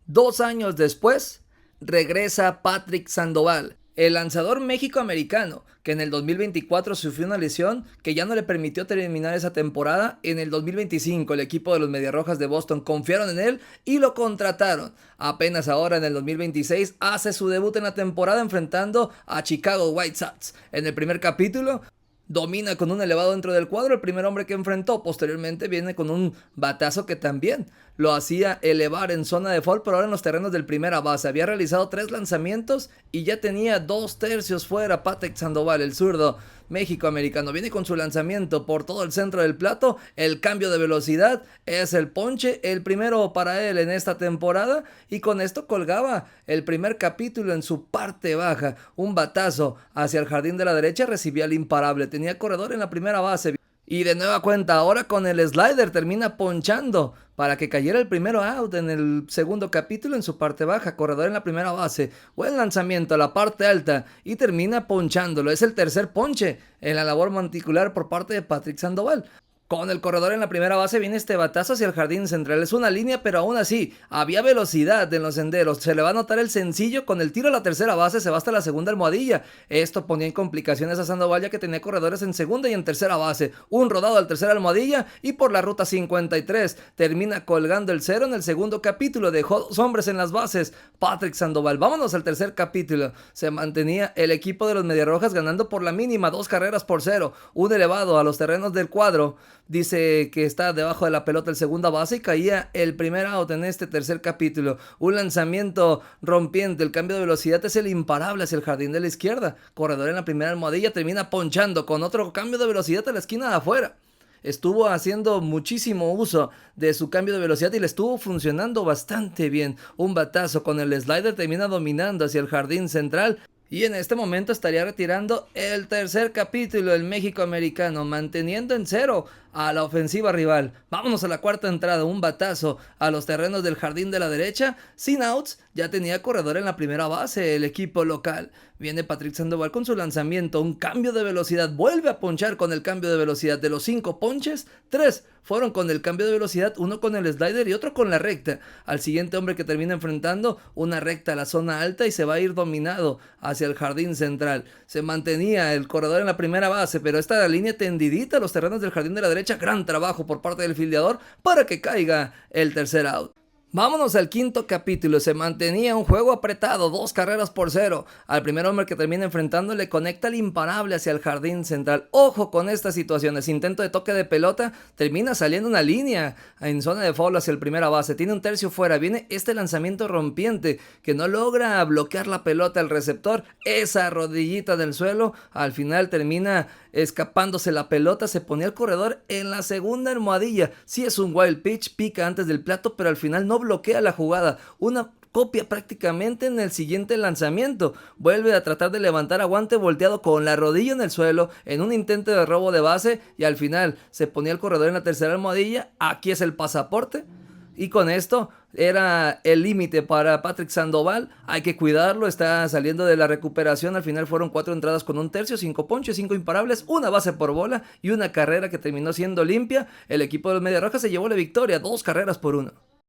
2 años después, regresa Patrick Sandoval, el lanzador méxico-americano, que en el 2024 sufrió una lesión que ya no le permitió terminar esa temporada. En el 2025 el equipo de los Mediarrojas de Boston confiaron en él y lo contrataron. Apenas ahora en el 2026 hace su debut en la temporada enfrentando a Chicago White Sox. En el primer capítulo domina con un elevado dentro del cuadro, el primer hombre que enfrentó. Posteriormente viene con un batazo que también lo hacía elevar en zona de foul, pero ahora en los terrenos del primera base. Había realizado 3 lanzamientos y ya tenía 2/3 fuera. Patrick Sandoval, el zurdo México-americano, viene con su lanzamiento por todo el centro del plato. El cambio de velocidad es el ponche, el primero para él en esta temporada, y con esto colgaba el primer capítulo en su parte baja. Un batazo hacia el jardín de la derecha, recibía el imparable, tenía corredor en la primera base. Y de nueva cuenta, ahora con el slider termina ponchando para que cayera el primero out en el segundo capítulo en su parte baja. Corredor en la primera base. Buen lanzamiento a la parte alta y termina ponchándolo. Es el tercer ponche en la labor monticular por parte de Patrick Sandoval. Con el corredor en la primera base viene este batazo hacia el jardín central. Es una línea, pero aún así había velocidad en los senderos. Se le va a notar el sencillo. Con el tiro a la tercera base se va hasta la segunda almohadilla. Esto ponía en complicaciones a Sandoval, ya que tenía corredores en segunda y en tercera base. Un rodado al tercera almohadilla y por la ruta 53 termina colgando el cero en el segundo capítulo. Dejó 2 hombres en las bases. Patrick Sandoval. Vámonos al tercer capítulo. Se mantenía el equipo de los Mediarrojas ganando por la mínima, 2 carreras por 0. Un elevado a los terrenos del cuadro. Dice que está debajo de la pelota el segunda base y caía el primer out en este tercer capítulo. Un lanzamiento rompiente, el cambio de velocidad es el imparable hacia el jardín de la izquierda. Corredor en la primera almohadilla, termina ponchando con otro cambio de velocidad a la esquina de afuera. Estuvo haciendo muchísimo uso de su cambio de velocidad y le estuvo funcionando bastante bien. Un batazo con el slider termina dominando hacia el jardín central. Y en este momento estaría retirando el tercer capítulo el México-americano, manteniendo en 0 a la ofensiva rival. Vámonos a la cuarta entrada, un batazo a los terrenos del jardín de la derecha. Sin outs, ya tenía corredor en la primera base el equipo local. Viene Patrick Sandoval con su lanzamiento, un cambio de velocidad, vuelve a ponchar con el cambio de velocidad. De los 5 ponches, 3 fueron con el cambio de velocidad, uno con el slider y otro con la recta. Al siguiente hombre que termina enfrentando, una recta a la zona alta y se va a ir dominado hacia el jardín central. Se mantenía el corredor en la primera base, pero esta línea tendidita a los terrenos del jardín de la derecha. Gran trabajo por parte del fildeador para que caiga el tercer out. Vámonos al quinto capítulo. Se mantenía un juego apretado, 2 carreras por 0. Al primer hombre que termina enfrentando le conecta el imparable hacia el jardín central. Ojo con estas situaciones. Intento de toque de pelota, termina saliendo una línea en zona de foul hacia el primera base. Tiene un tercio fuera. Viene este lanzamiento rompiente que no logra bloquear la pelota al receptor. Esa rodillita del suelo al final termina escapándose la pelota. Se ponía el corredor en la segunda almohadilla. Sí es un wild pitch, pica antes del plato, pero al final no bloquea la jugada. Una copia prácticamente en el siguiente lanzamiento. Vuelve a tratar de levantar a guante volteado con la rodilla en el suelo en un intento de robo de base y al final se ponía el corredor en la tercera almohadilla. Aquí es el pasaporte. Y con esto era el límite para Patrick Sandoval. Hay que cuidarlo, está saliendo de la recuperación. Al final fueron 4 entradas con un tercio, 5 ponches, 5 imparables, una base por bola y una carrera que terminó siendo limpia. El equipo de los Mediarrojas se llevó la victoria, 2 carreras por 1.